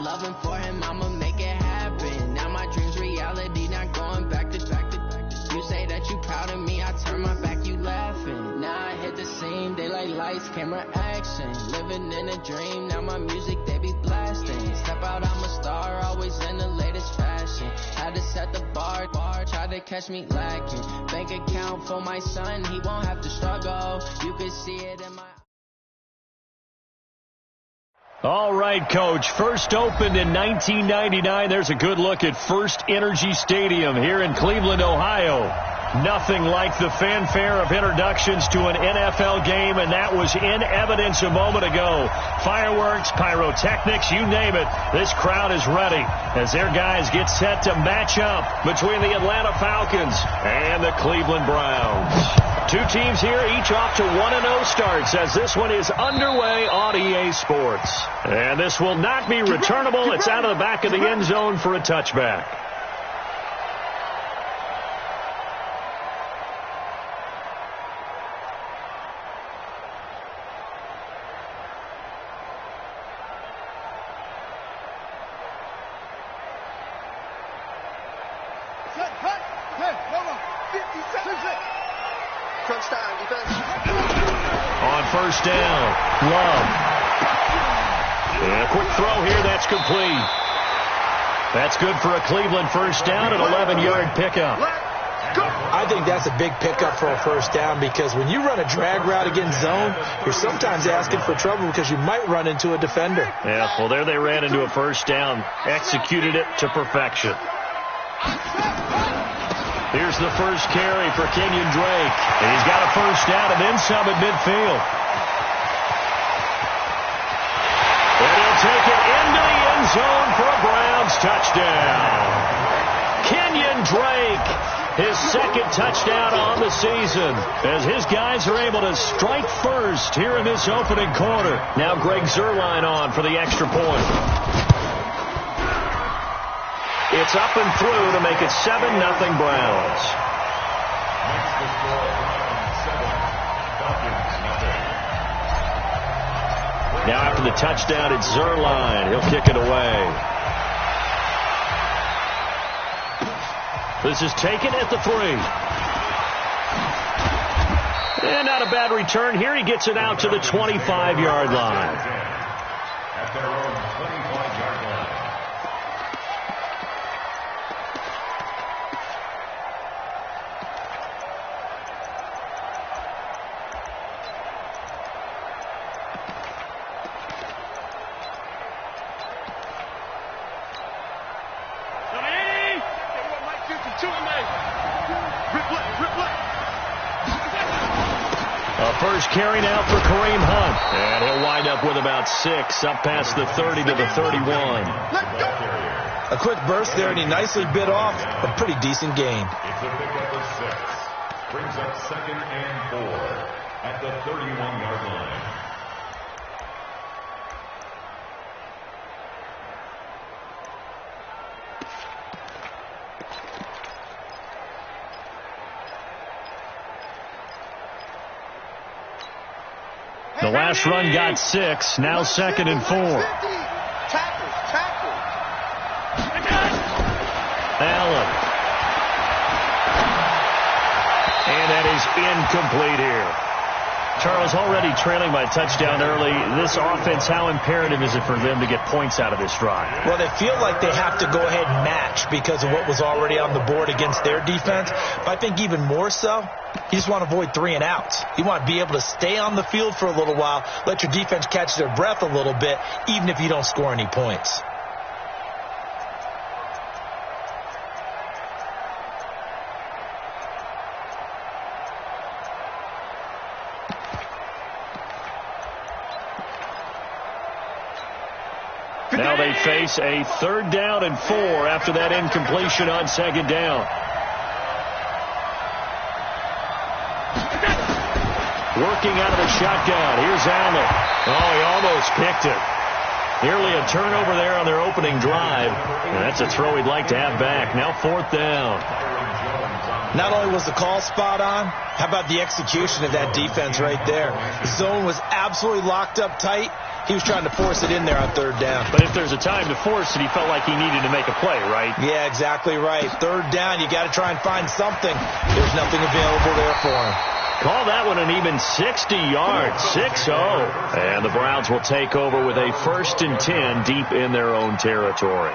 loving for him, I'ma make it happen. Now my dream's reality, not going back to. You say that you proud of me, I turn my back, you laughing. Now I hit the scene, they like lights, camera, action. Living in a dream, now my music, they be blasting. Step out, I'm a star, always in the latest fashion. Had to set the bar, try to catch me lacking. Bank account for my son, he won't have to struggle. You can see it in my... All right, Coach. First opened in 1999. There's a good look at First Energy Stadium here in Cleveland, Ohio. Nothing like the fanfare of introductions to an NFL game, and that was in evidence a moment ago. Fireworks, pyrotechnics, you name it. This crowd is ready as their guys get set to match up between the Atlanta Falcons and the Cleveland Browns. Two teams here, each off to 1-0 starts as this one is underway on EA Sports. And this will not be returnable. It's out of the back of the end zone for a touchback. On first down, Love. And a quick throw here, that's complete. That's good for a Cleveland first down, an 11-yard pickup. I think that's a big pickup for a first down because when you run a drag route against zone, you're sometimes asking for trouble because you might run into a defender. Yeah, well, there they ran into a first down, executed it to perfection. Here's the first carry for Kenyon Drake. And he's got a first down and then some at midfield. And he'll take it into the end zone for a Browns touchdown. Kenyon Drake, his second touchdown on the season, as his guys are able to strike first here in this opening quarter. Now Greg Zuerlein on for the extra point. It's up and through to make it 7-0 Browns. Now after the touchdown, it's Zuerlein. He'll kick it away. This is taken at the 3. And not a bad return here. He gets it out to the 25-yard line. At their own 25-yard line. First carry now for Kareem Hunt. And he'll wind up with about 6, up past the 30 to the 31. A quick burst there, and he nicely bit off a pretty decent gain. It's a pickup of 6. Brings up 2nd and 4 at the 31-yard line. The last run got 6. Now 2nd and 4. Allen. And that is incomplete here. Charles, already trailing by touchdown early. This offense, how imperative is it for them to get points out of this drive? Well, they feel like they have to go ahead and match because of what was already on the board against their defense. But I think even more so, you just want to avoid 3 and outs. You want to be able to stay on the field for a little while, let your defense catch their breath a little bit, even if you don't score any points. Now they face a 3rd down and 4 after that incompletion on 2nd down. Working out of the shotgun. Here's Allen. Oh, he almost picked it. Nearly a turnover there on their opening drive. And that's a throw he'd like to have back. Now 4th down. Not only was the call spot on, how about the execution of that defense right there? The zone was absolutely locked up tight. He was trying to force it in there on third down. But if there's a time to force it, he felt like he needed to make a play, right? Yeah, exactly right. Third down, you got to try and find something. There's nothing available there for him. Call that one an even 60 yards, 6-0. And the Browns will take over with a 1st and 10 deep in their own territory.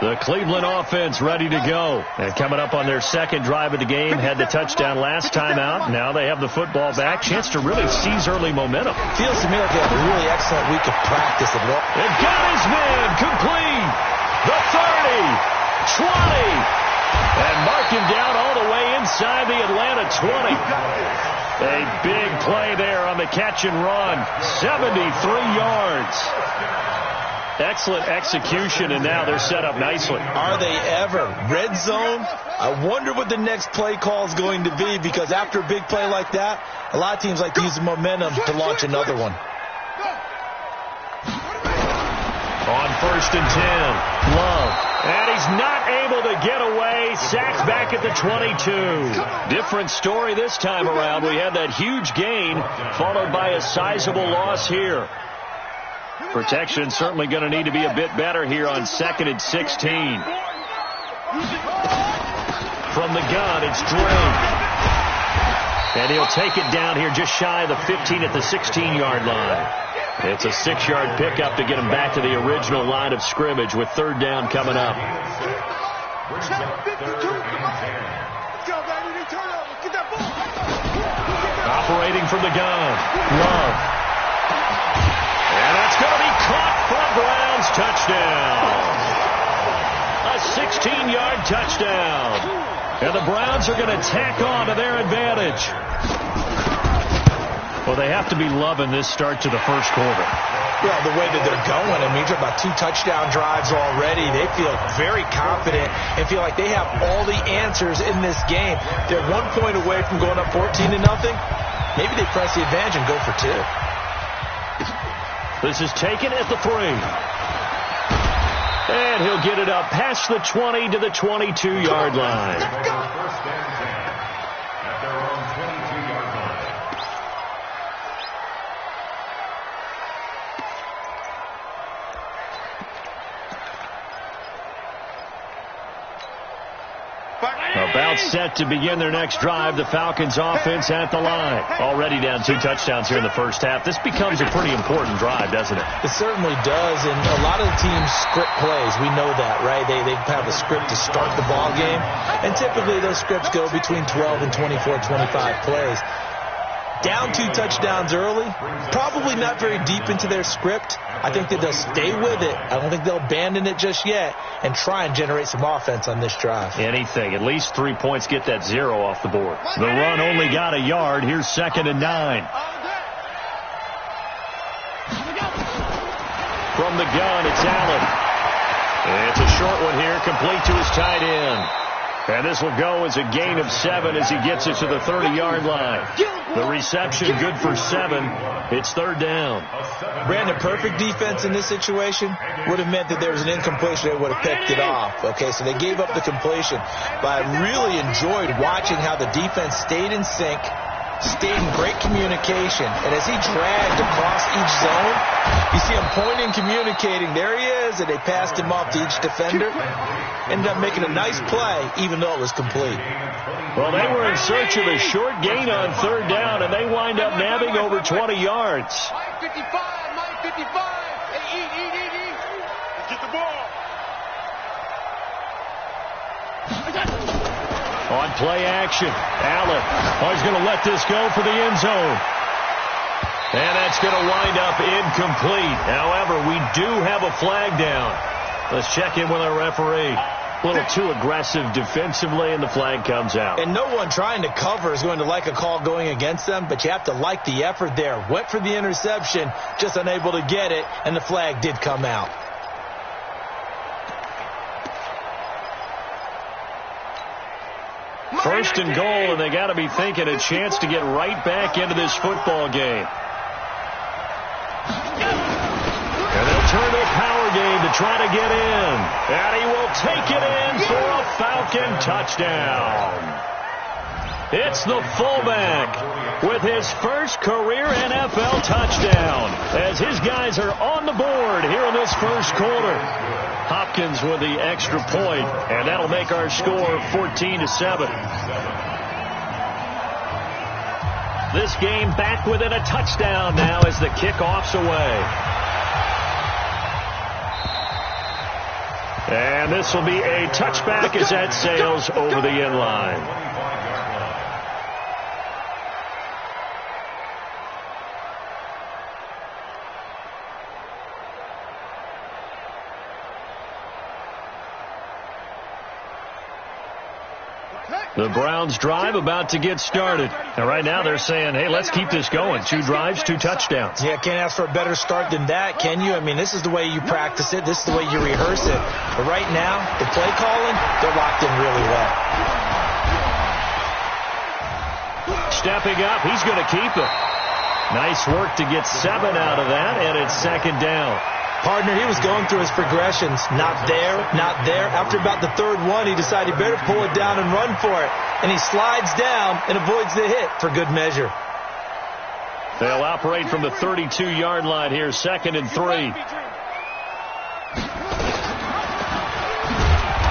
The Cleveland offense ready to go. And coming up on their second drive of the game, had the touchdown last time out. Now they have the football back. Chance to really seize early momentum. Feels to me like they have a really excellent week of practice. They've got his man complete. The 30, 20. And mark him down all the way inside the Atlanta 20. A big play there on the catch and run. 73 yards. Excellent execution, and now they're set up nicely. Are they ever? Red zone? I wonder what the next play call is going to be, because after a big play like that, a lot of teams like to use the momentum to launch another one. On 1st and 10, Love. And he's not able to get away. Sacked back at the 22. Different story this time around. We had that huge gain, followed by a sizable loss here. Protection certainly going to need to be a bit better here on 2nd and 16. From the gun, it's Ggng. And he'll take it down here just shy of the 15 at the 16-yard line. It's a 6-yard pickup to get him back to the original line of scrimmage with 3rd down coming up. Operating from the gun, Love. And that's going to be caught for a Browns touchdown. A 16-yard touchdown. And the Browns are going to tack on to their advantage. Well, they have to be loving this start to the first quarter. Well, the way that they're going, I mean, you're talking about 2 touchdown drives already. They feel very confident and feel like they have all the answers in this game. They're 1 point away from going up 14-0. Maybe they press the advantage and go for 2. This is taken at the 3. And he'll get it up past the 20 to the 22-yard line. First and 10 at their own 22-yard line. About set to begin their next drive. The Falcons offense at the line. Already down 2 touchdowns here in the first half. This becomes a pretty important drive, doesn't it? It certainly does, and a lot of the teams script plays. We know that, right? They have a script to start the ball game, and typically those scripts go between 12 and 24, 25 plays. Down 2 touchdowns early, probably not very deep into their script. I think that they'll stay with it. I don't think they'll abandon it just yet and try and generate some offense on this drive. Anything. At least 3 points, get that 0 off the board. The run only got a yard. Here's 2nd and 9. From the gun, it's Allen. It's a short one here, complete to his tight end. And this will go as a gain of 7 as he gets it to the 30-yard line. The reception good for 7. It's 3rd down. Brandon, perfect defense in this situation would have meant that there was an incompletion. They would have picked it off. Okay, so they gave up the completion. But I really enjoyed watching how the defense stayed in sync, stayed in great communication. And as he dragged across each zone, you see him pointing, communicating. There he is, and they passed him off to each defender. Ended up making a nice play, even though it was complete. Well, they were in search of a short gain on 3rd down, and they wind up nabbing over 20 yards. Mike 55, Mike 55. Hey, get the ball. On play action, Allen. Oh, he's going to let this go for the end zone. And that's going to wind up incomplete. However, we do have a flag down. Let's check in with our referee. A little too aggressive defensively, and the flag comes out. And no one trying to cover is going to like a call going against them, but you have to like the effort there. Went for the interception, just unable to get it, and the flag did come out. First and goal, and they got to be thinking a chance to get right back into this football game. And game to try to get in. And he will take it in for a Falcon touchdown. It's the fullback with his first career NFL touchdown as his guys are on the board here in this first quarter. Hopkins with the extra point, and that'll make our score 14-7. This game back within a touchdown now as the kickoff's away. And this will be a touchback as that sails over the end line. The Browns drive about to get started. And right now they're saying, hey, let's keep this going. 2 drives, 2 touchdowns. Yeah, can't ask for a better start than that, can you? I mean, this is the way you practice it. This is the way you rehearse it. But right now, the play calling, they're locked in really well. Stepping up, he's going to keep it. Nice work to get 7 out of that, and it's second down. Partner, he was going through his progressions. Not there, not there. After about the third one, he decided he better pull it down and run for it. And he slides down and avoids the hit for good measure. They'll operate from the 32-yard line here, 2nd and 3.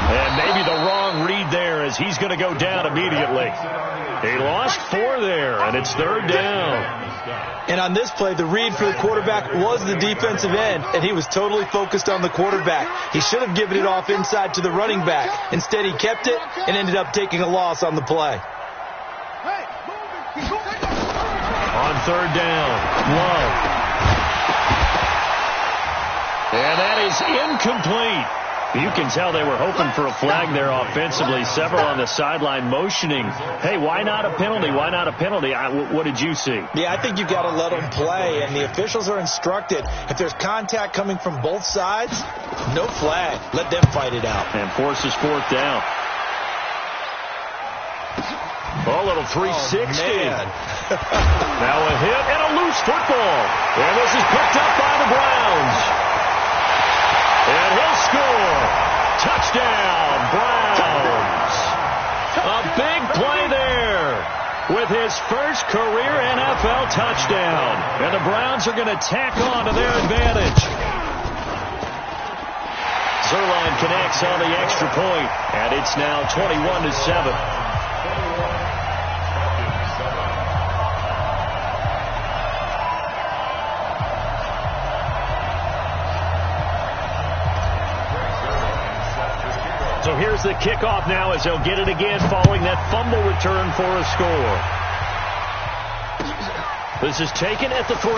And maybe the wrong read there as he's going to go down immediately. He lost 4 there, and it's 3rd down. And on this play, the read for the quarterback was the defensive end, and he was totally focused on the quarterback. He should have given it off inside to the running back. Instead, he kept it and ended up taking a loss on the play. On 3rd down, Love. And that is incomplete. You can tell they were hoping for a flag there offensively. Several on the sideline motioning, hey, why not a penalty? Why not a penalty? What did you see? Yeah, I think you've got to let them play, and the officials are instructed. If there's contact coming from both sides, no flag. Let them fight it out. And forces 4th down. Oh, a little 360. Now a hit and a loose football. And this is picked up by the Browns. And he'll score. Touchdown, Browns. A big play there with his first career NFL touchdown. And the Browns are going to tack on to their advantage. Zerline connects on the extra point, and it's now 21-7. So here's the kickoff now as they'll get it again following that fumble return for a score. This is taken at the 3.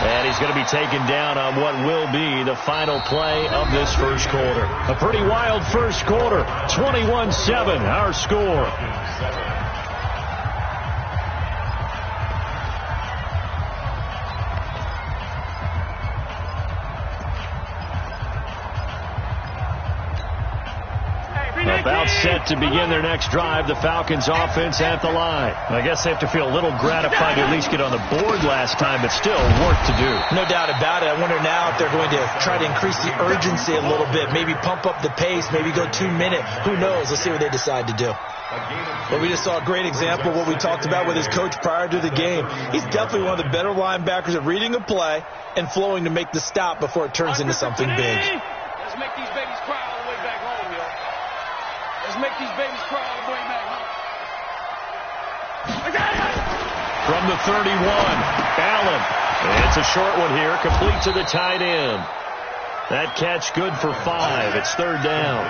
And he's going to be taken down on what will be the final play of this first quarter. A pretty wild first quarter. 21-7, our score. About set to begin their next drive, the Falcons offense at the line. I guess they have to feel a little gratified to at least get on the board last time, but still work to do. No doubt about it. I wonder now if they're going to try to increase the urgency a little bit, maybe pump up the pace, maybe go 2 minute. Who knows? Let's see what they decide to do. Well, we just saw a great example of what we talked about with his coach prior to the game. He's definitely one of the better linebackers at reading a play and flowing to make the stop before it turns into something big. Let's make these babies cry all the way back home, yo. Let's make these babies cry all the way back home. From the 31, Allen. It's a short one here, complete to the tight end. That catch good for 5. It's 3rd down.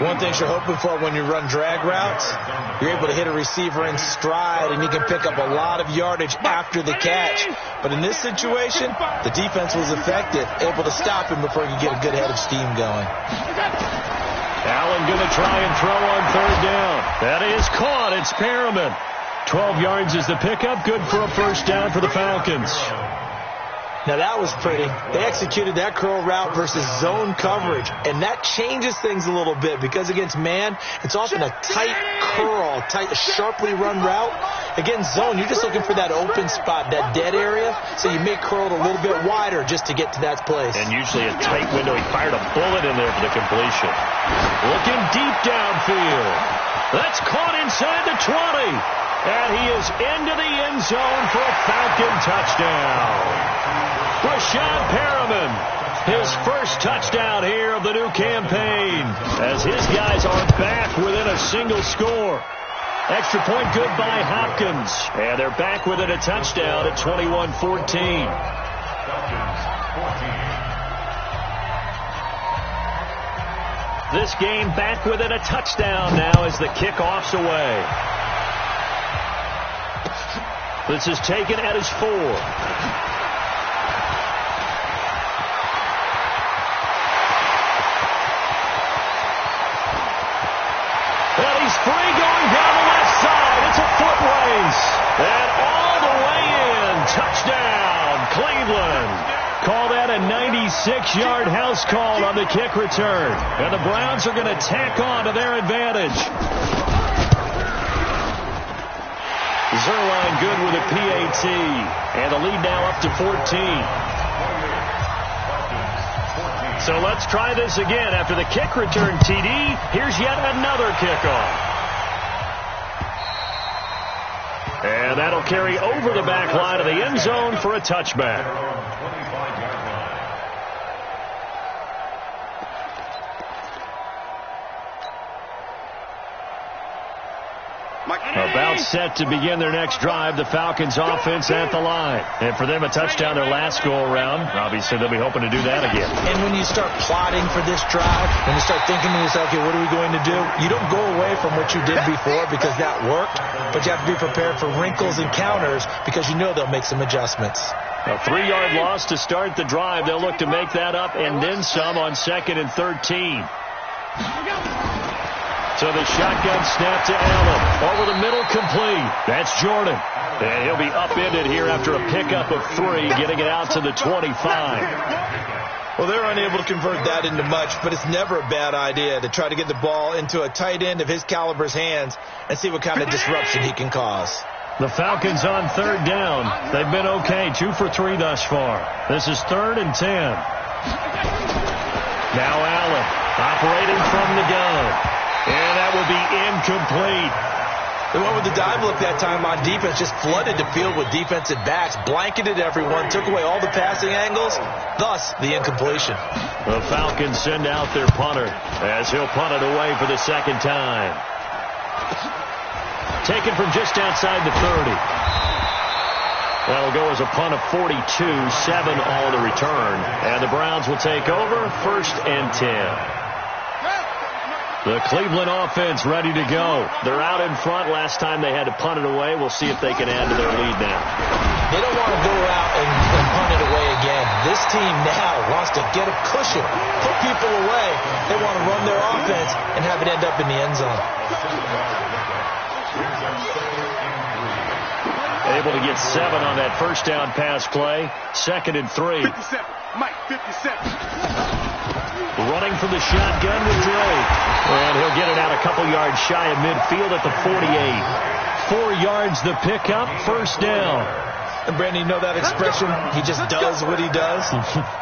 One thing you're hoping for when you run drag routes, you're able to hit a receiver in stride, and you can pick up a lot of yardage after the catch. But in this situation, the defense was effective, able to stop him before you get a good head of steam going. Allen going to try and throw on 3rd down. That is caught. It's Perriman. 12 yards is the pickup. Good for a first down for the Falcons. Now that was pretty. They executed that curl route versus zone coverage, and that changes things a little bit because against man, it's often a tight curl, a sharply run route. Against zone, you're just looking for that open spot, that dead area, so you may curl it a little bit wider just to get to that place. And usually a tight window. He fired a bullet in there for the completion. Looking deep downfield. That's caught inside the 20. And he is into the end zone for a Falcon touchdown. Rashad Perriman, his first touchdown here of the new campaign, as his guys are back within a single score. Extra point good by Hopkins. And they're back within a touchdown at 21-14. This game back within a touchdown now as the kickoff's away. This is taken at his 4. And he's free going down the left side. It's a foot race. And all the way in. Touchdown, Cleveland. Call that a 96-yard house call on the kick return. And the Browns are going to tack on to their advantage. Zerline good with a PAT. And the lead now up to 14. So let's try this again. After the kick return TD, here's yet another kickoff. And that'll carry over the back line of the end zone for a touchback. About set to begin their next drive, the Falcons offense at the line. And for them, a touchdown their last go-around. Obviously, they'll be hoping to do that again. And when you start plotting for this drive, when you start thinking to yourself, okay, what are we going to do? You don't go away from what you did before because that worked, but you have to be prepared for wrinkles and counters because you know they'll make some adjustments. A 3-yard loss to start the drive. They'll look to make that up and then some on 2nd and 13. So the shotgun snap to Allen. Over the middle, complete. That's Jordan. And he'll be upended here after a pickup of 3, getting it out to the 25. Well, they're unable to convert that into much, but it's never a bad idea to try to get the ball into a tight end of his caliber's hands and see what kind of disruption he can cause. The Falcons on 3rd down. They've been okay, 2 for 3 thus far. This is 3rd and 10. Now Allen operating from the gun. And that will be incomplete. They went with the dive look that time on defense, just flooded the field with defensive backs, blanketed everyone, took away all the passing angles, thus the incompletion. The Falcons send out their punter as he'll punt it away for the 2nd time. Taken from just outside the 30. That'll go as a punt of 42, 7 on the return. And the Browns will take over 1st and 10. The Cleveland offense ready to go. They're out in front. Last time they had to punt it away. We'll see if they can add to their lead now. They don't want to go out and punt it away again. This team now wants to get a cushion, put people away. They want to run their offense and have it end up in the end zone. Able to get 7 on that first down pass play. 2nd and 3. 57. Mike, 57. Running from the shotgun with Drake. And he'll get it out a couple yards shy of midfield at the 48. 4 yards the pickup, 1st down. And Brandon, you know that expression? He just does what he does.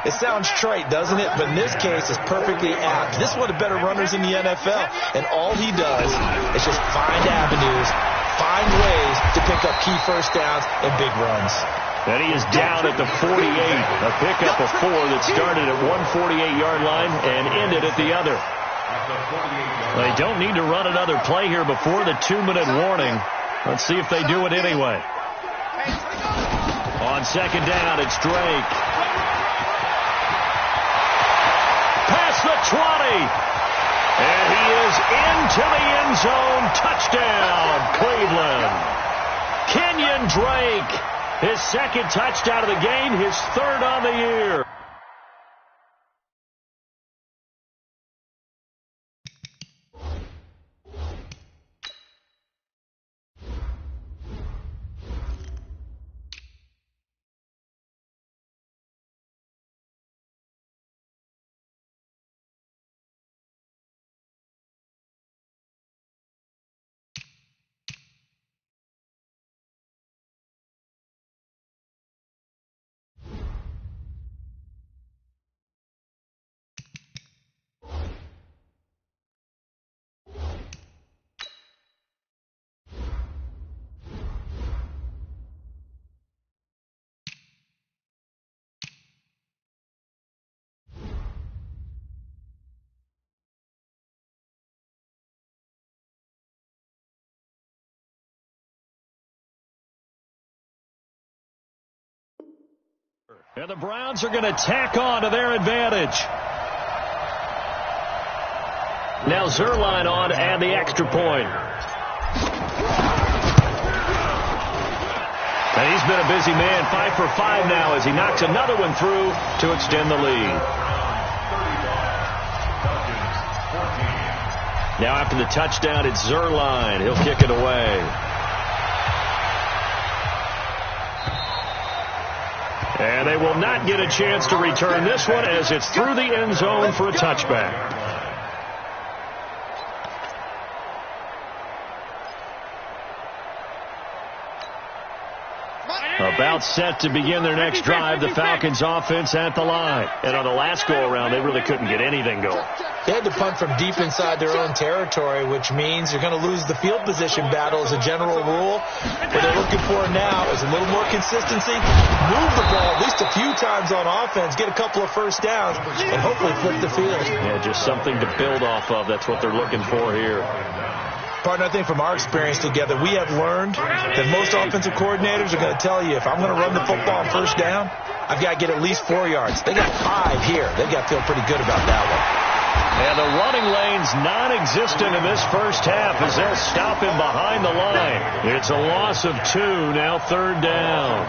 It sounds trite, doesn't it? But in this case, it's perfectly apt. This is one of the better runners in the NFL. And all he does is just find avenues, find ways to pick up key first downs and big runs. And he is down at the 48. A pickup of 4 that started at one 48-yard line and ended at the other. They don't need to run another play here before the 2-minute warning. Let's see if they do it anyway. On 2nd down, it's Drake. Past the 20. And he is into the end zone. Touchdown, Cleveland. Kenyon Drake. His 2nd touchdown of the game, his 3rd on the year. And the Browns are going to tack on to their advantage. Now Zerline on and the extra point. And he's been a busy man, 5 for 5 now as he knocks another one through to extend the lead. Now after the touchdown, it's Zerline. He'll kick it away. And they will not get a chance to return this one as it's through the end zone for a touchback. About set to begin their next drive, the Falcons offense at the line. And on the last go-around, they really couldn't get anything going. They had to punt from deep inside their own territory, which means you're going to lose the field position battle as a general rule. What they're looking for now is a little more consistency, move the ball at least a few times on offense, get a couple of first downs, and hopefully flip the field. Yeah, just something to build off of. That's what they're looking for here. Partner, I think from our experience together, we have learned that most offensive coordinators are going to tell you, if I'm going to run the football on first down, I've got to get at least 4 yards. They got 5 here. They've got to feel pretty good about that one. And the running lane's non-existent in this first half as they'll stop him behind the line. It's a loss of 2, now 3rd down.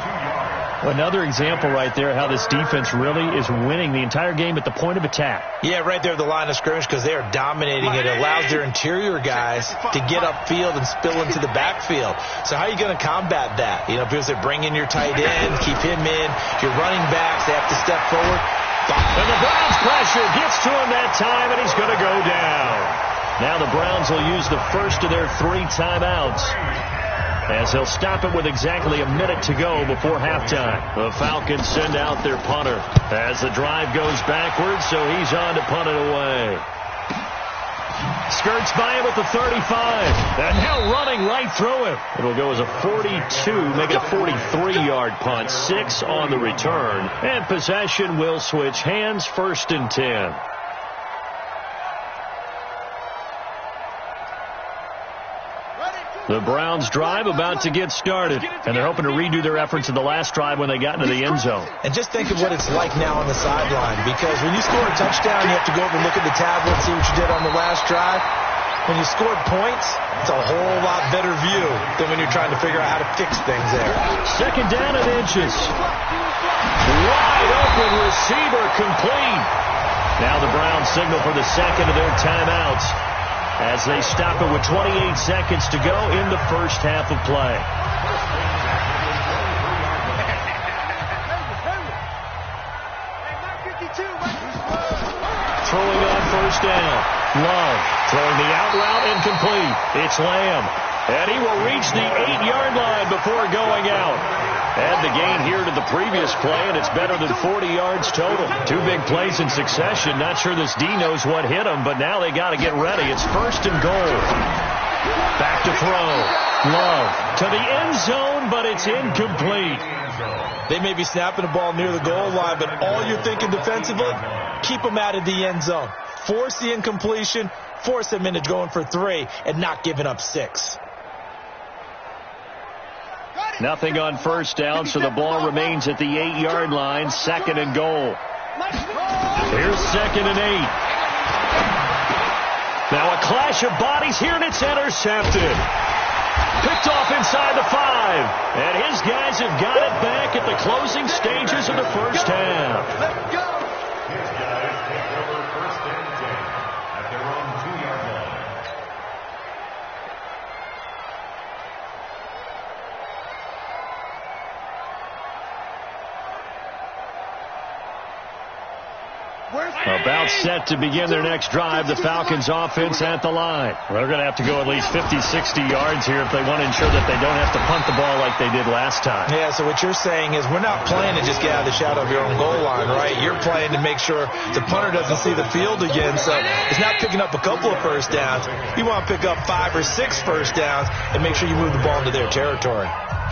Another example right there how this defense really is winning the entire game at the point of attack. Yeah, right there at the line of scrimmage because they are dominating it. It allows their interior guys to get upfield and spill into the backfield. So how are you going to combat that? You know, because they bring in your tight end, keep him in. Your running backs, they have to step forward. And the Browns pressure gets to him that time, and he's going to go down. Now the Browns will use the first of their 3 timeouts, as they'll stop it with exactly a minute to go before halftime. The Falcons send out their punter as the drive goes backwards, so he's on to punt it away. Skirts by him at the 35, and now running right through him. It'll go as a 42, make it a 43-yard punt, 6 on the return, and possession will switch hands, 1st and 10. The Browns drive about to get started, and they're hoping to redo their efforts in the last drive when they got into the end zone. And just think of what it's like now on the sideline, because when you score a touchdown, you have to go over and look at the tablet, see what you did on the last drive. When you scored points, it's a whole lot better view than when you're trying to figure out how to fix things there. 2nd down and inches. Wide open receiver complete. Now the Browns signal for the 2nd of their timeouts, as they stop it with 28 seconds to go in the first half of play. Throwing on 1st down. Love throwing the out route incomplete. It's Lamb. And he will reach the 8-yard line before going out. Add the gain here to the previous play, and it's better than 40 yards total. 2 big plays in succession. Not sure this D knows what hit him, but now they got to get ready. It's 1st and goal. Back to throw. Love to the end zone, but it's incomplete. They may be snapping the ball near the goal line, but all you're thinking defensively, keep them out of the end zone. Force the incompletion, force them into going for 3, and not giving up 6. Nothing on 1st down, so the ball remains at the 8-yard line, 2nd and goal. Here's 2nd and 8. Now a clash of bodies here, and it's intercepted. Picked off inside the 5. And his guys have got it back at the closing stages of the first half. His guys take over 1st and 10 at their own 2-yard line. About set to begin their next drive, the Falcons offense at the line. They're going to have to go at least 50, 60 yards here if they want to ensure that they don't have to punt the ball like they did last time. Yeah, so what you're saying is we're not playing to just get out of the shadow of your own goal line, right? You're playing to make sure the punter doesn't see the field again, so it's not picking up a couple of first downs. You want to pick up 5 or 6 first downs and make sure you move the ball into their territory.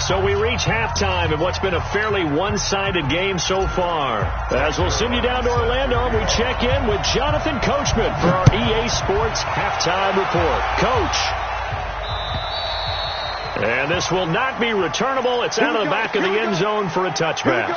So we reach halftime in what's been a fairly one-sided game so far. As we'll send you down to Orlando, we check in with Jonathan Coachman for our EA Sports Halftime Report. Coach. And this will not be returnable. It's out of the back of the end zone for a touchback.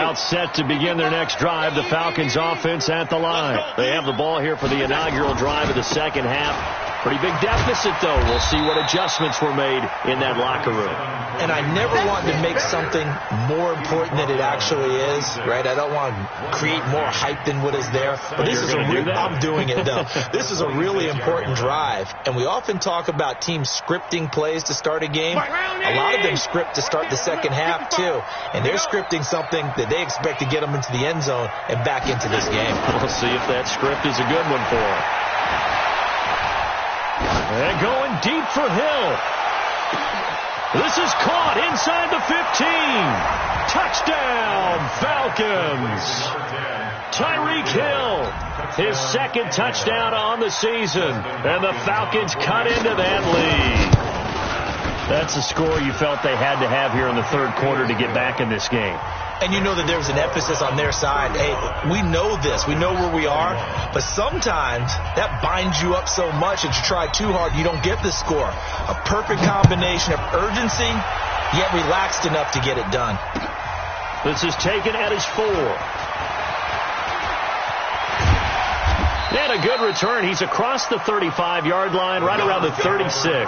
About set to begin their next drive. The Falcons offense at the line. They have the ball here for the inaugural drive of the second half. Pretty big deficit, though. We'll see what adjustments were made in that locker room. And I never want to make something more important than it actually is, right? I don't want to create more hype than what is there. But this is I'm doing it, though. This is a really important drive. And we often talk about teams scripting plays to start a game. A lot of them script to start the second half, too. And they're scripting something that they expect to get them into the end zone and back into this game. We'll see if that script is a good one for them. And going deep for Hill. This is caught inside the 15. Touchdown, Falcons. Tyreek Hill, his second touchdown on the season. And the Falcons cut into that lead. That's a score you felt they had to have here in the third quarter to get back in this game. And you know that there's an emphasis on their side. Hey, we know this. We know where we are. But sometimes that binds you up so much that you try too hard, you don't get the score. A perfect combination of urgency, yet relaxed enough to get it done. This is taken at his 4. And a good return. He's across the 35-yard line, right around the 36.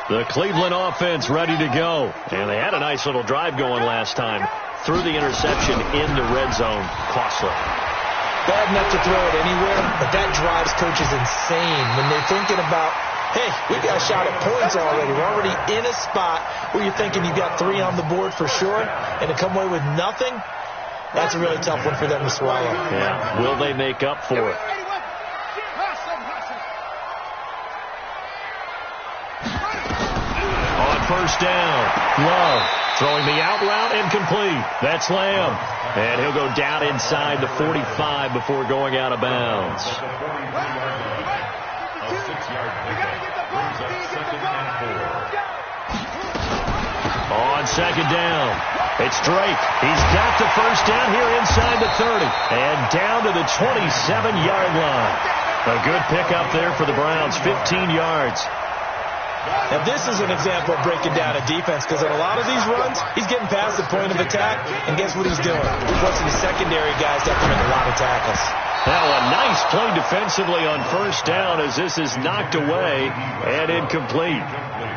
The Cleveland offense ready to go. And they had a nice little drive going last time. Threw the interception in the red zone. Costly. Bad enough to throw it anywhere, but that drives coaches insane when they're thinking about, hey, we got a shot at points already. We're already in a spot where you're thinking you got 3 on the board for sure, and to come away with nothing, that's a really tough one for them to swallow. Yeah. Will they make up for it? First down. Love throwing the out route incomplete. That's Lamb. And he'll go down inside the 45 before going out of bounds. On second down, it's Drake. He's got the first down here inside the 30 and down to the 27-yard line. A good pickup there for the Browns, 15 yards. Now, this is an example of breaking down a defense, because in a lot of these runs, he's getting past the point of attack, and guess what he's doing? He's forcing the secondary guys to have to make a lot of tackles. Now, a nice play defensively on first down as this is knocked away and incomplete.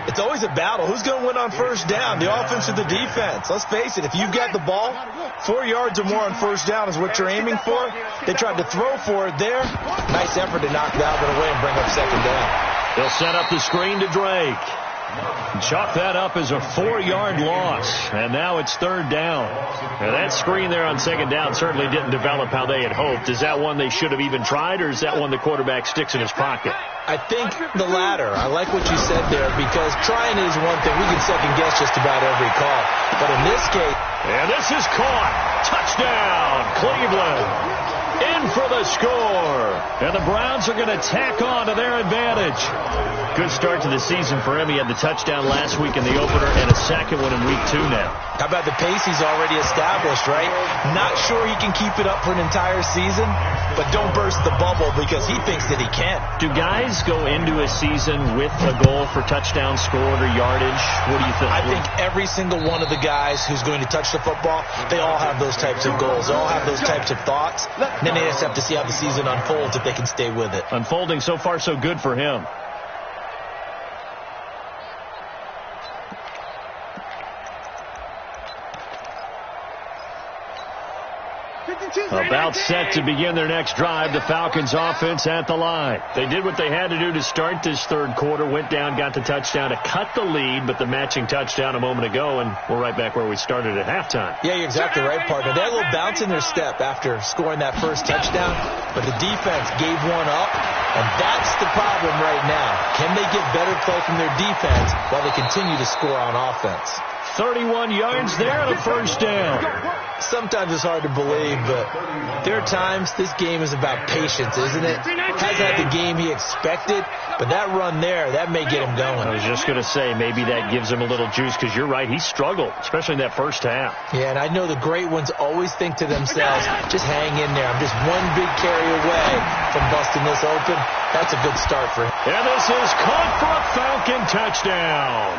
It's always a battle. Who's going to win on first down, the offense or the defense? Let's face it, if you've got the ball, 4 yards or more on first down is what you're aiming for. They tried to throw for it there. Nice effort to knock that one away and bring up second down. They'll set up the screen to Drake. Chalk that up as a 4-yard loss. And now it's third down. Now that screen there on second down certainly didn't develop how they had hoped. Is that one they should have even tried, or is that one the quarterback sticks in his pocket? I think the latter. I like what you said there, because trying is one thing. We can second guess just about every call. But in this case... And this is caught. Touchdown, Cleveland. In for the score. And the Browns are going to tack on to their advantage. Good start to the season for him. He had the touchdown last week in the opener and a second one in week 2 now. How about the pace he's already established, right? Not sure he can keep it up for an entire season, but don't burst the bubble because he thinks that he can. Do guys go into a season with a goal for touchdown scored or yardage? What do you think? I think every single one of the guys who's going to touch the football, they all have those types of goals. They all have those types of thoughts. And then they just have to see how the season unfolds if they can stay with it. Unfolding so far so good for him. About set to begin their next drive, the Falcons offense at the line. They did what they had to do to start this third quarter, went down, got the touchdown to cut the lead, but the matching touchdown a moment ago, and we're right back where we started at halftime. Yeah, you're exactly right, partner. They had a little bounce in their step after scoring that first touchdown, but the defense gave one up, and that's the problem right now. Can they get better play from their defense while they continue to score on offense? 31 yards there and a first down. Sometimes it's hard to believe, but there are times this game is about patience, isn't it? Hasn't had the game he expected, but that run there, that may get him going. I was just going to say, maybe that gives him a little juice, because you're right, he struggled, especially in that first half. Yeah, and I know the great ones always think to themselves, just hang in there. I'm just one big carry away from busting this open. That's a good start for him. And this is caught for a Falcon touchdown.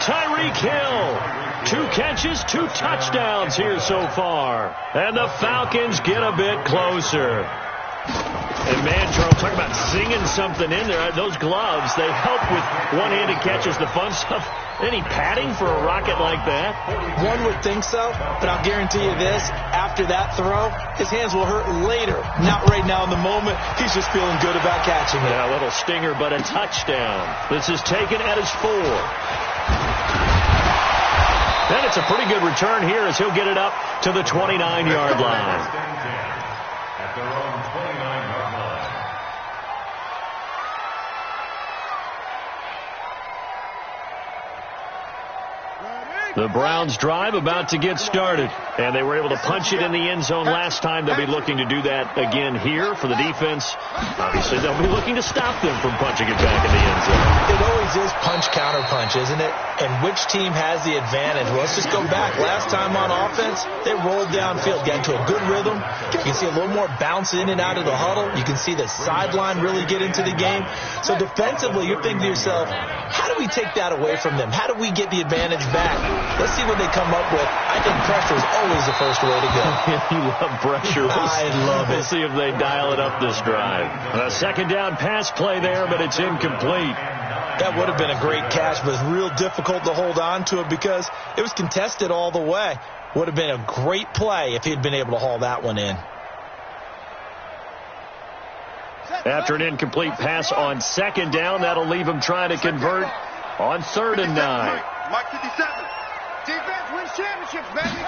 Tyreek Hill. 2 catches, 2 touchdowns here so far. And the Falcons get a bit closer. And man, Charles, talk about singing something in there. Those gloves, they help with one-handed catches, the fun stuff. Any padding for a rocket like that? One would think so, but I'll guarantee you this. After that throw, his hands will hurt later. Not right now in the moment. He's just feeling good about catching it. Yeah, a little stinger, but a touchdown. This is taken at his 4. And it's a pretty good return here as he'll get it up to the 29-yard line. At their own 29-yard line. The Browns drive about to get started. And they were able to punch it in the end zone last time. They'll be looking to do that again here for the defense. Obviously, they'll be looking to stop them from punching it back in the end zone. It always is punch-counter-punch, isn't it? And which team has the advantage? Well, let's just go back. Last time on offense, they rolled downfield, got into a good rhythm. You can see a little more bounce in and out of the huddle. You can see the sideline really get into the game. So defensively, you're thinking to yourself, how do we take that away from them? How do we get the advantage back? Let's see what they come up with. I think pressure is always the first way to go. You love pressure. I love it. We'll see if they dial it up this drive. A second down pass play there, but it's incomplete. That would have been a great catch, but it's real difficult to hold on to it because it was contested all the way. Would have been a great play if he'd been able to haul that one in. After an incomplete pass on second down, that'll leave him trying to convert on 3rd and 9. Mike 57. Defense wins championships, baby.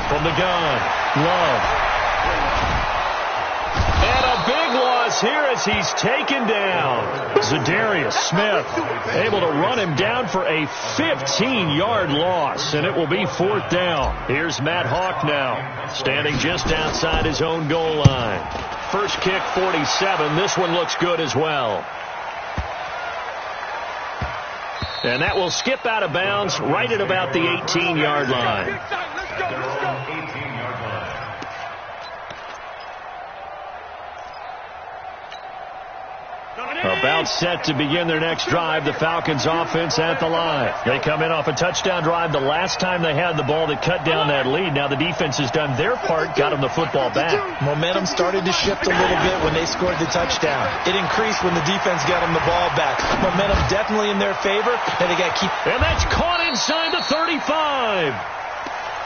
From the gun, Love. And a big loss here as he's taken down. Zadarius Smith able to run him down for a 15-yard loss, and it will be 4th down. Here's Matt Hawk now, standing just outside his own goal line. First kick, 47. This one looks good as well. And that will skip out of bounds right at about the 18-yard line. Let's go. About set to begin their next drive, the Falcons offense at the line. They come in off a touchdown drive the last time they had the ball that cut down that lead. Now the defense has done their part, got them the football back. Momentum started to shift a little bit when they scored the touchdown. It increased when the defense got them the ball back. Momentum definitely in their favor, and they got to keep. And that's caught inside the 35.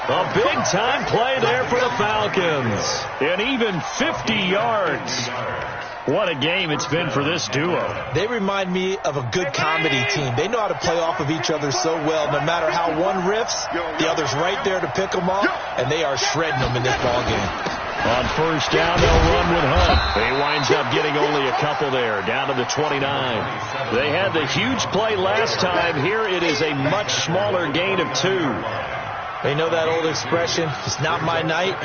A big-time play there for the Falcons. And even 50 yards. What a game it's been for this duo. They remind me of a good comedy team. They know how to play off of each other so well. No matter how one riffs, the other's right there to pick them up, and they are shredding them in this ballgame. On first down, they'll run with Hunt. He winds up getting only a couple there, down to the 29. They had the huge play last time. Here it is a much smaller gain of 2. They know that old expression, it's not my night.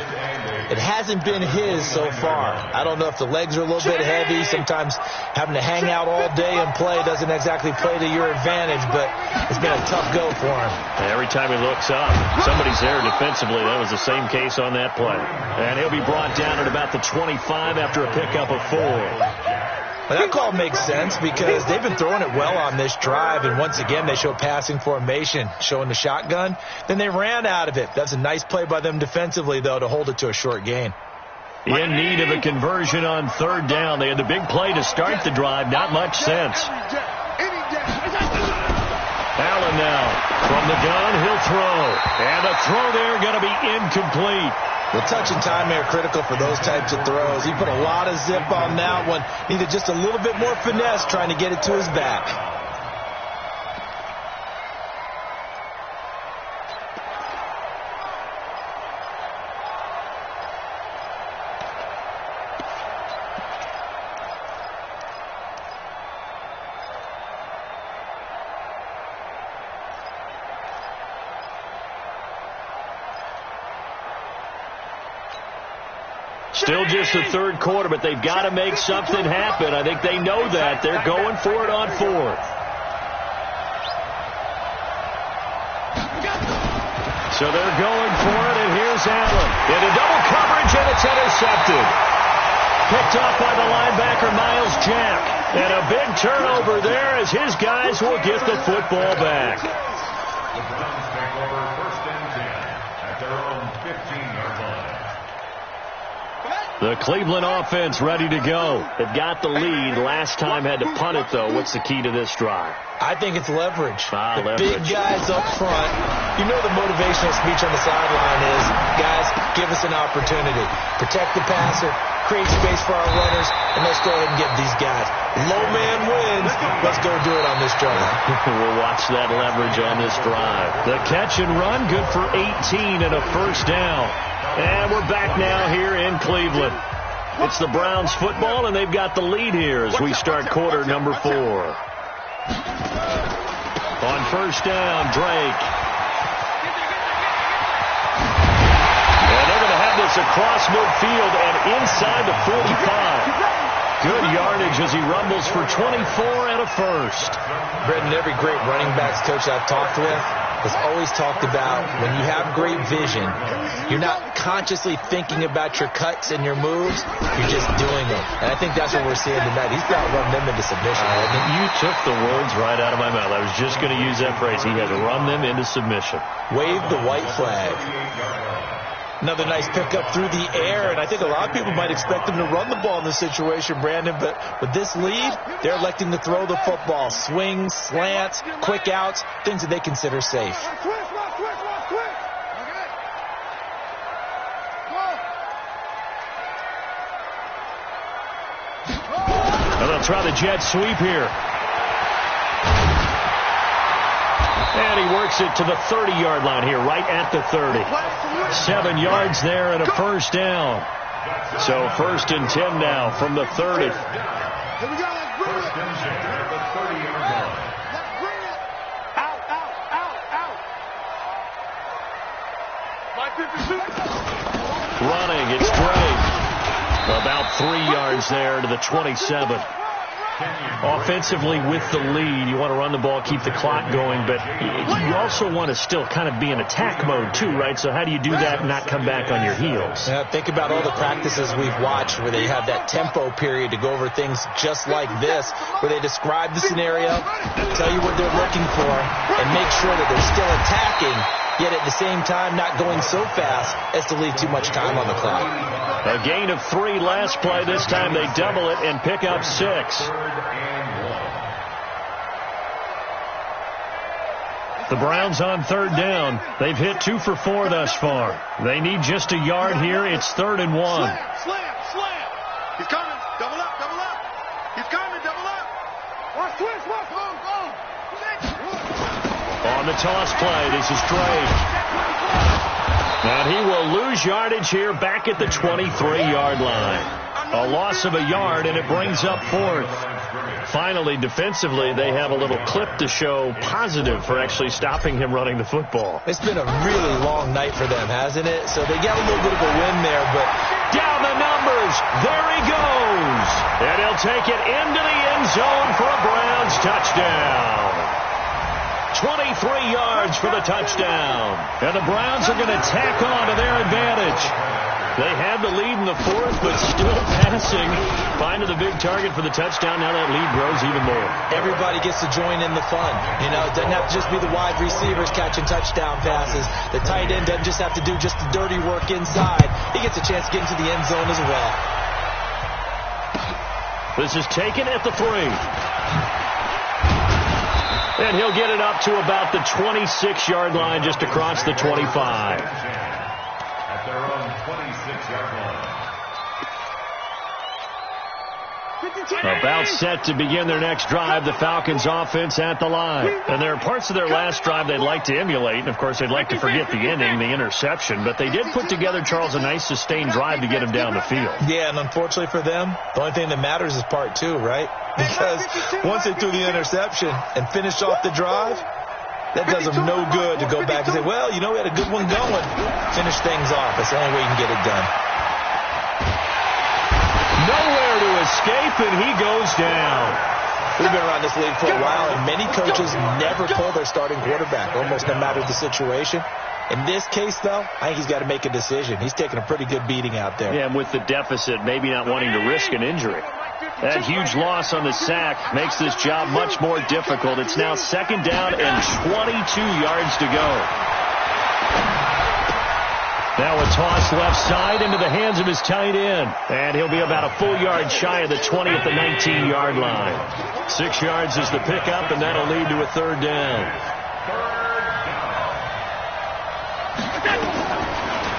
It hasn't been his so far. I don't know if the legs are a little bit heavy. Sometimes having to hang out all day and play doesn't exactly play to your advantage, but it's been a tough go for him. Every time he looks up, somebody's there defensively. That was the same case on that play. And he'll be brought down at about the 25 after a pickup of 4. Well, that call makes sense because they've been throwing it well on this drive, and once again they show passing formation, showing the shotgun. Then they ran out of it. That's a nice play by them defensively, though, to hold it to a short gain. In need of a conversion on 3rd down. They had the big play to start the drive. Not much sense. Allen now from the gun. He'll throw. And a throw there going to be incomplete. The touch and time are critical for those types of throws. He put a lot of zip on that one. Needed just a little bit more finesse trying to get it to his back. Still just the third quarter, but they've got to make something happen. I think they know that. They're going for it on fourth. So they're going for it, and here's Allen. Into double coverage, and it's intercepted. Picked off by the linebacker, Miles Jack. And a big turnover there as his guys will get the football back. The Browns take over 1st and 10 at their own 15-yard line. The Cleveland offense ready to go. They've got the lead. Last time had to punt it, though. What's the key to this drive? I think it's leverage. The leverage. Big guys up front. You know the motivational speech on the sideline is, guys, give us an opportunity. Protect the passer, create space for our runners, and let's go ahead and get these guys. Low man wins. Let's go do it on this drive. We'll watch that leverage on this drive. The catch and run, good for 18 and a first down. And we're back now here in Cleveland. It's the Browns football, and they've got the lead here as we start quarter number 4. On first down, Drake. And they're going to have this across midfield and inside the 45. Good yardage as he rumbles for 24 and a first. Brendan, every great running backs coach I've talked with has always talked about when you have great vision, you're not consciously thinking about your cuts and your moves, you're just doing them. And I think that's what we're seeing tonight. He's got to run them into submission. You took the words right out of my mouth. I was just going to use that phrase. He had to run them into submission. Wave the white flag. Another nice pickup through the air, and I think a lot of people might expect them to run the ball in this situation, Brandon, but with this lead, they're electing to throw the football. Swings, slants, quick outs, things that they consider safe. Now they'll try the jet sweep here. And he works it to the 30-yard line here, right at the 30. 7 yards there and a first down. So 1st and 10 now from the 30. Here we go, let's bring it. 1st and 10 at the 30-yard line. Let's bring it. Out. Running, it's Drake. About 3 yards there to the 27. Offensively with the lead, you want to run the ball, keep the clock going, but you also want to still kind of be in attack mode too, right? So how do you do that and not come back on your heels? Yeah, think about all the practices we've watched where they have that tempo period to go over things just like this, where they describe the scenario, tell you what they're looking for, and make sure that they're still attacking, yet at the same time not going so fast as to leave too much time on the clock. A gain of 3 last play. This time they double it and pick up 6. The Browns on 3rd down. They've hit 2 for 4 thus far. They need just a yard here. It's 3rd and 1. Slam. He's coming. Double up. He's coming. Double up. Watch twist. Go. On the toss play, this is Drake. And he will lose yardage here back at the 23-yard line. A loss of a yard, and it brings up 4th. Finally, defensively, they have a little clip to show positive for actually stopping him running the football. It's been a really long night for them, hasn't it? So they got a little bit of a win there, but down the numbers. There he goes. And he'll take it into the end zone for a Browns touchdown. 23 yards for the touchdown. And the Browns are going to tack on to their advantage. They had the lead in the 4th, but still passing. Finding the big target for the touchdown. Now that lead grows even more. Everybody gets to join in the fun. You know, it doesn't have to just be the wide receivers catching touchdown passes. The tight end doesn't just have to do just the dirty work inside. He gets a chance to get into the end zone as well. This is taken at the 3. And he'll get it up to about the 26-yard line, just across the 25. At their own 26-yard line. About set to begin their next drive, the Falcons offense at the line. And there are parts of their last drive they'd like to emulate. And, of course, they'd like to forget the ending, the interception. But they did put together, Charles, a nice sustained drive to get him down the field. Yeah, and unfortunately for them, the only thing that matters is part 2, right? Because once they threw the interception and finished off the drive, that does them no good to go back and say, well, you know, we had a good one going. Finish things off. That's the only way you can get it done. escape, and he goes down. We've been around this league for a while, and many coaches never pull their starting quarterback, almost no matter the situation. In this case, though, I think he's got to make a decision. He's taking a pretty good beating out there. Yeah, and with the deficit, maybe not wanting to risk an injury. That huge loss on the sack makes this job much more difficult. It's now 2nd down and 22 yards to go. Now a toss left side into the hands of his tight end. And he'll be about a full yard shy of the 20 at the 19-yard line. 6 yards is the pickup, and that'll lead to a 3rd down.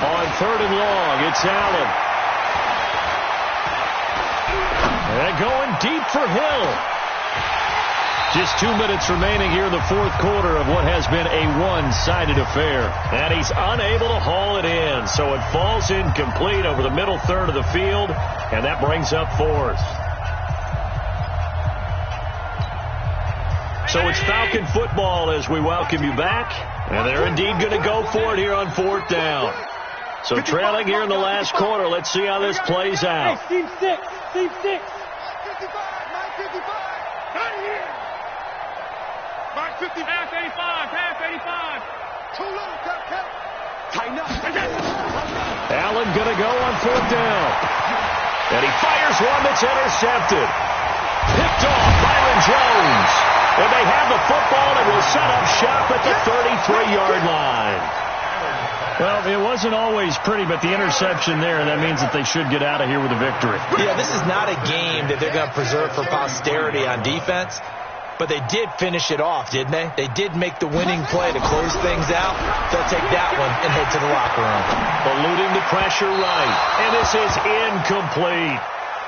On 3rd and long, it's Allen. And going deep for Hill. Just 2 minutes remaining here in the 4th quarter of what has been a one-sided affair. And he's unable to haul it in. So it falls incomplete over the middle third of the field. And that brings up 4th. So it's Falcon football as we welcome you back. And they're indeed going to go for it here on 4th down. So trailing here in the last quarter. Let's see how this plays out. Hey, Steve 6. Steve 6. 955. 9 here. 950. Pass 85. Pass 85. Too little. Cut. Tighten up. Allen going to go on 4th down. And he fires one that's intercepted. Picked off Byron Jones. And they have the football and will set up shop at the 33-yard line. Well, it wasn't always pretty, but the interception there, that means that they should get out of here with a victory. Yeah, this is not a game that they're going to preserve for posterity on defense, but they did finish it off, didn't they? They did make the winning play to close things out. They'll take that one and head to the locker room. Eluding the pressure right, and this is incomplete.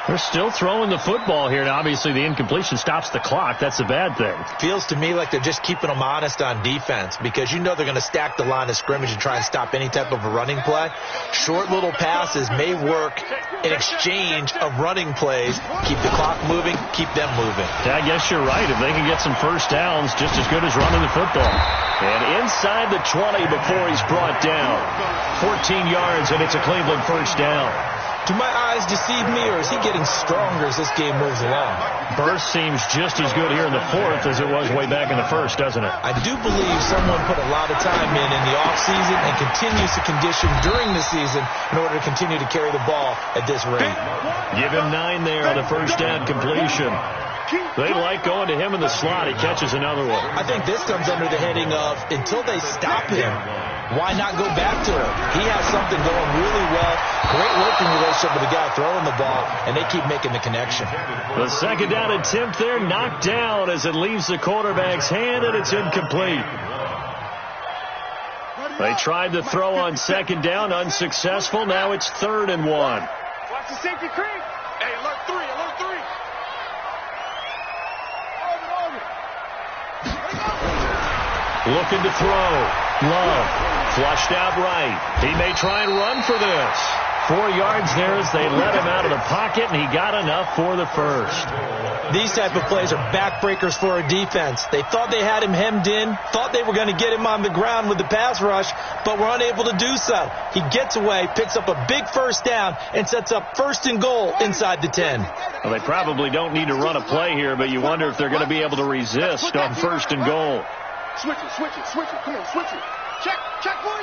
They're still throwing the football here, and obviously the incompletion stops the clock. That's a bad thing. Feels to me like they're just keeping them honest on defense because you know they're going to stack the line of scrimmage and try and stop any type of a running play. Short little passes may work in exchange of running plays. Keep the clock moving, keep them moving. Yeah, I guess you're right. If they can get some first downs, just as good as running the football. And inside the 20 before he's brought down. 14 yards, and it's a Cleveland first down. Do my eyes deceive me, or is he getting stronger as this game moves along? Burst seems just as good here in the 4th as it was way back in the 1st, doesn't it? I do believe someone put a lot of time in the offseason and continues to condition during the season in order to continue to carry the ball at this rate. Give him 9 there on the first down completion. They like going to him in the slot. He catches another one. I think this comes under the heading of until they stop him, why not go back to him? He has something going really well. Great working relationship with the guy throwing the ball, and they keep making the connection. The 2nd down attempt there knocked down as it leaves the quarterback's hand, and it's incomplete. They tried to throw on 2nd down, unsuccessful. Now it's 3rd and 1. Watch the safety creep. Hey, alert 3. Alert 3. Looking to throw. Love. Flushed out right. He may try and run for this. 4 yards there as they let him out of the pocket, and he got enough for the first. These type of plays are backbreakers for a defense. They thought they had him hemmed in, thought they were going to get him on the ground with the pass rush, but were unable to do so. He gets away, picks up a big first down, and sets up 1st and goal inside the 10. Well, they probably don't need to run a play here, but you wonder if they're going to be able to resist on 1st and goal. Switch it. Come on, switch it. Check 43.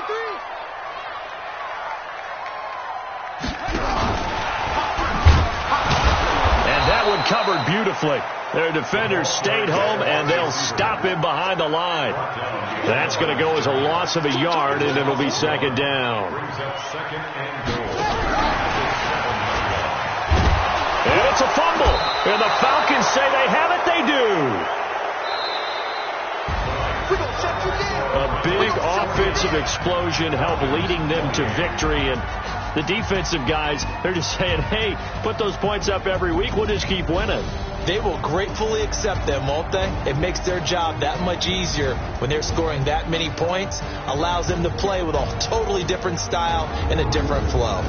And that one covered beautifully. Their defenders stayed home, and they'll stop him behind the line. That's going to go as a loss of a yard, and it'll be 2nd down. And it's a fumble. And the Falcons say they have it. They do. A big offensive explosion helped leading them to victory, and the defensive guys, they're just saying, hey, put those points up every week, we'll just keep winning. They will gratefully accept them, won't they? It makes their job that much easier when they're scoring that many points, allows them to play with a totally different style and a different flow.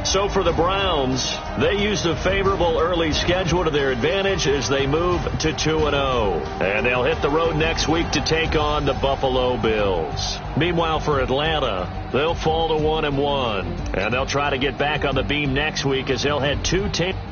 So for the Browns, they used a favorable early schedule to their advantage as they move to 2-0. And they'll hit the road next week to take on the Buffalo Bills. Meanwhile, for Atlanta, they'll fall to 1-1. And they'll try to get back on the beam next week as they'll head 2-10.